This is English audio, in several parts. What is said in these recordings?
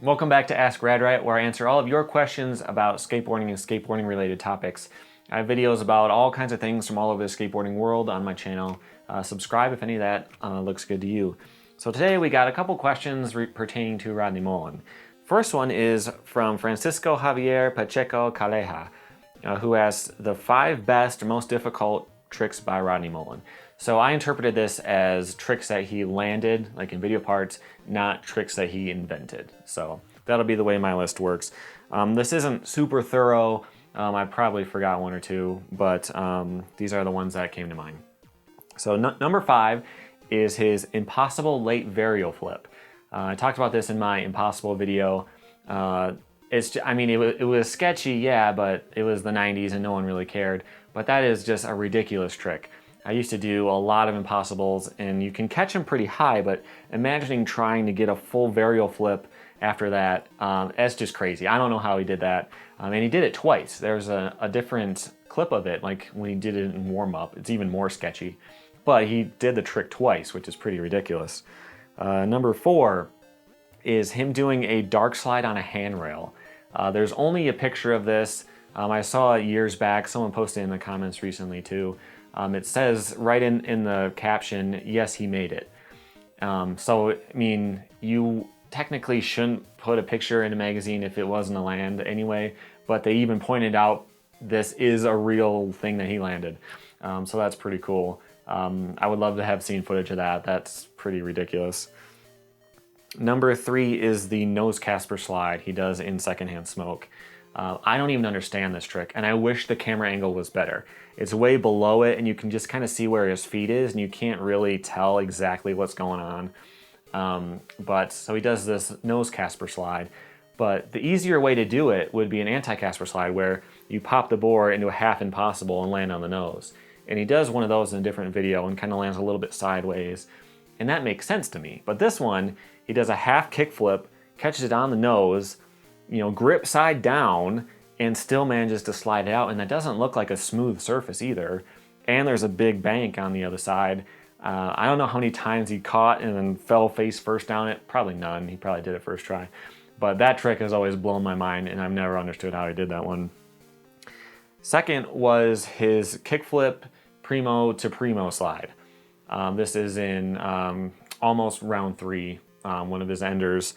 Welcome back to Ask Radright, where I answer all of your questions about skateboarding and skateboarding related topics. I have videos about all kinds of things from all over the skateboarding world on my channel. Subscribe if any of that looks good to you. So today we got a couple questions pertaining to Rodney Mullen. First one is from Francisco Javier Pacheco Caleja, who asks the 5 best or most difficult tricks by Rodney Mullen. So I interpreted this as tricks that he landed, like in video parts, not tricks that he invented. So that'll be the way my list works. This isn't super thorough. I probably forgot 1 or 2, but these are the ones that came to mind. So number 5 is his impossible late varial flip. I talked about this in my impossible video. It was sketchy, yeah, but it was the 90s and no one really cared. But that is just a ridiculous trick. I used to do a lot of impossibles and you can catch them pretty high, but imagining trying to get a full varial flip after that, that's just crazy. I don't know how he did that. And he did it twice. There's a different clip of it, like when he did it in warm-up. It's even more sketchy. But he did the trick twice, which is pretty ridiculous. Number 4 is him doing a dark slide on a handrail. There's only a picture of this. I saw it years back. Someone posted in the comments recently too. It says right in the caption, yes, he made it. So, I mean, you technically shouldn't put a picture in a magazine if it wasn't a land anyway, but they even pointed out this is a real thing that he landed. So that's pretty cool. I would love to have seen footage of that. That's pretty ridiculous. Number 3 is the nose Casper slide he does in Secondhand Smoke. I don't even understand this trick, and I wish the camera angle was better. It's way below it, and you can just kind of see where his feet is, and you can't really tell exactly what's going on. So he does this nose Casper slide, but the easier way to do it would be an anti-Casper slide where you pop the board into a half impossible and land on the nose. And he does one of those in a different video and kind of lands a little bit sideways, and that makes sense to me. But this one, he does a half kickflip, catches it on the nose, grip side down, and still manages to slide it out, and that doesn't look like a smooth surface either. And there's a big bank on the other side. I don't know how many times he caught and then fell face first down it. Probably none. He probably did it first try. But that trick has always blown my mind, and I've never understood how he did that one. Second was his kickflip Primo to Primo slide. This is in almost round 3, one of his enders.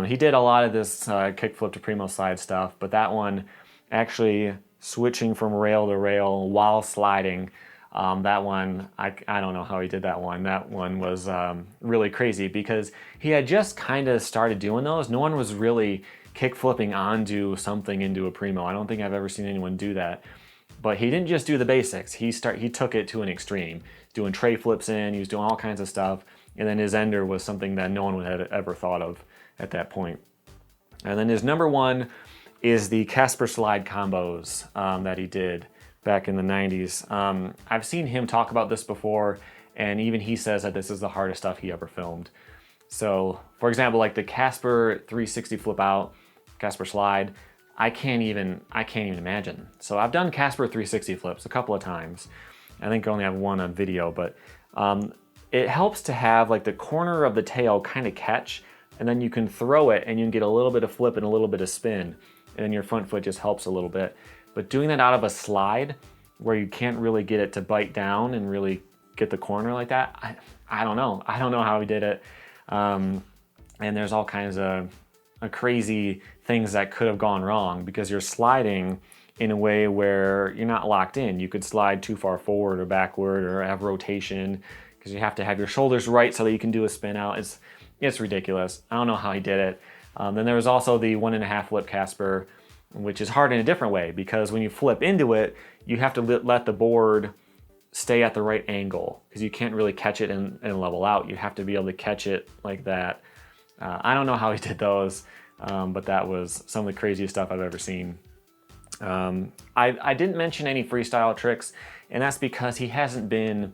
He did a lot of this kickflip to Primo slide stuff, but that one actually switching from rail to rail while sliding, that one, I don't know how he did that one. That one was really crazy because he had just kind of started doing those. No one was really kickflipping onto something into a Primo. I don't think I've ever seen anyone do that. But he didn't just do the basics. He took it to an extreme, doing tray flips in, he was doing all kinds of stuff, and then his ender was something that no one had ever thought of at that point. And then his number 1 is the Casper slide combos that he did back in the 90s. I've seen him talk about this before, and even he says that this is the hardest stuff he ever filmed. So, for example, like the Casper 360 flip out, Casper slide, I can't even imagine. So I've done Casper 360 flips a couple of times. I think I only have 1 on video, but it helps to have like the corner of the tail kind of catch, and then you can throw it and you can get a little bit of flip and a little bit of spin, and then your front foot just helps a little bit. But doing that out of a slide where you can't really get it to bite down and really get the corner like that, I don't know. I don't know how he did it. And there's all kinds of crazy things that could have gone wrong because you're sliding in a way where you're not locked in. You could slide too far forward or backward or have rotation because you have to have your shoulders right so that you can do a spin out. It's ridiculous. I don't know how he did it. Then there was also the 1.5 flip Casper, which is hard in a different way because when you flip into it, you have to let the board stay at the right angle because you can't really catch it and level out. You have to be able to catch it like that. I don't know how he did those, but that was some of the craziest stuff I've ever seen. I didn't mention any freestyle tricks, and that's because he hasn't been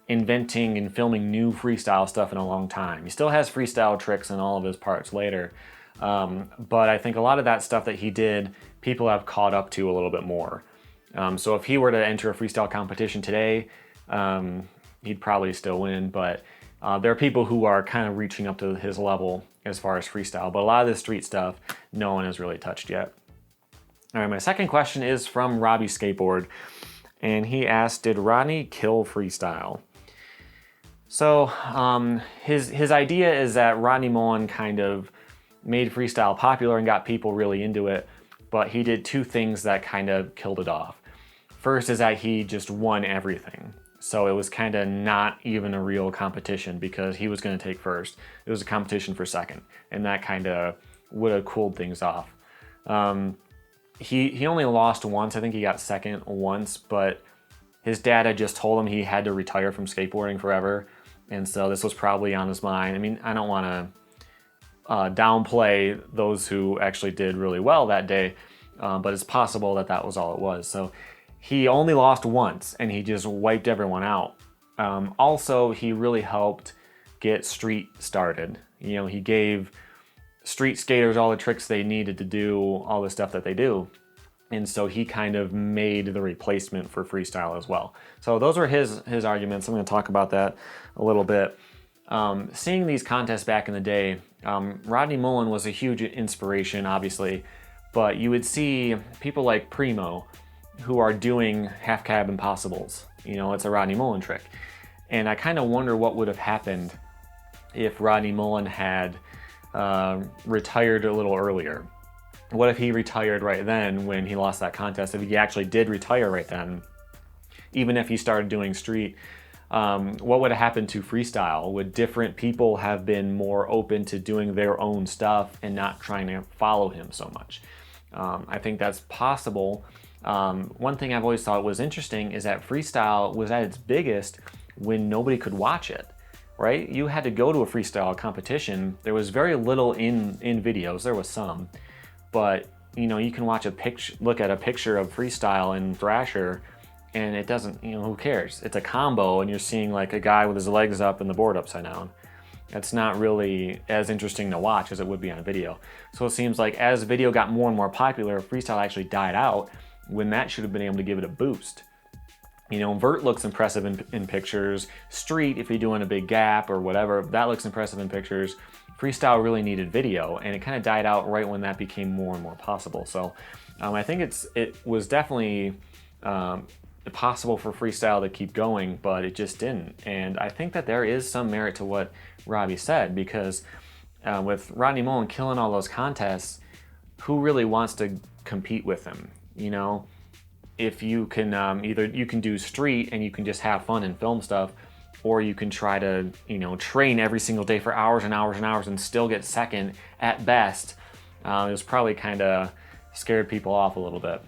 inventing and filming new freestyle stuff in a long time. He still has freestyle tricks in all of his parts later, but I think a lot of that stuff that he did, people have caught up to a little bit more. So if he were to enter a freestyle competition today, he'd probably still win, but There are people who are kind of reaching up to his level as far as freestyle, but a lot of the street stuff, no one has really touched yet. All right, my second question is from RobbySkateboard, and he asked, did Rodney kill freestyle? So his idea is that Rodney Mullen kind of made freestyle popular and got people really into it, but he did two things that kind of killed it off. First is that he just won everything. So it was kind of not even a real competition because he was going to take first. It was a competition for second, and that kind of would have cooled things off. He only lost once. I think he got second once, but his dad had just told him he had to retire from skateboarding forever, and so this was probably on his mind. I mean, I don't want to downplay those who actually did really well that day, but it's possible that that was all it was. So he only lost once, and he just wiped everyone out. Also, he really helped get street started. You know, he gave street skaters all the tricks they needed to do all the stuff that they do. And so he kind of made the replacement for freestyle as well. So those are his arguments. I'm going to talk about that a little bit. Seeing these contests back in the day, Rodney Mullen was a huge inspiration, obviously, but you would see people like Primo who are doing half cab impossibles. You know, it's a Rodney Mullen trick. And I kind of wonder what would have happened if Rodney Mullen had retired a little earlier. What if he retired right then when he lost that contest? If he actually did retire right then, even if he started doing street, what would have happened to freestyle? Would different people have been more open to doing their own stuff and not trying to follow him so much? I think that's possible. One thing I've always thought was interesting is that freestyle was at its biggest when nobody could watch it, right? You had to go to a freestyle competition. There was very little in videos. There was some, but you know, you can watch look at a picture of freestyle in Thrasher, and it doesn't, you know, who cares? It's a combo, and you're seeing like a guy with his legs up and the board upside down. It's not really as interesting to watch as it would be on a video. So it seems like as video got more and more popular, freestyle actually died out when that should have been able to give it a boost. You know, vert looks impressive in pictures. Street, if you're doing a big gap or whatever, that looks impressive in pictures. Freestyle really needed video, and it kind of died out right when that became more and more possible. So I think it was definitely possible for freestyle to keep going, but it just didn't. And I think that there is some merit to what Robbie said, because with Rodney Mullen killing all those contests, who really wants to compete with him? You know, if you can either you can do street and you can just have fun and film stuff, or you can try to, you know, train every single day for hours and hours and hours and still get second at best. It was probably kind of scared people off a little bit.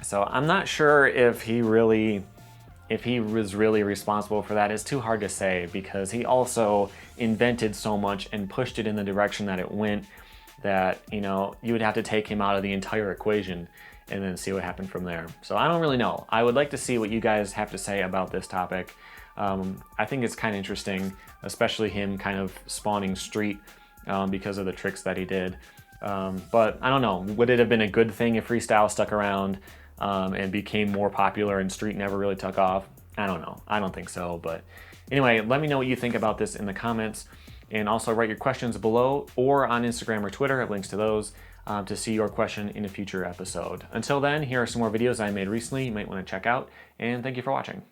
So I'm not sure if he was really responsible for that. It's too hard to say, because he also invented so much and pushed it in the direction that it went, that, you know, you would have to take him out of the entire equation and then see what happened from there. So I don't really know. I would like to see what you guys have to say about this topic. I think it's kind of interesting, especially him kind of spawning street because of the tricks that he did. But I don't know, would it have been a good thing if freestyle stuck around and became more popular and street never really took off? I don't know. I don't think so. But anyway, let me know what you think about this in the comments, and also write your questions below or on Instagram or Twitter. I have links to those to see your question in a future episode. Until then, here are some more videos I made recently you might want to check out, and thank you for watching.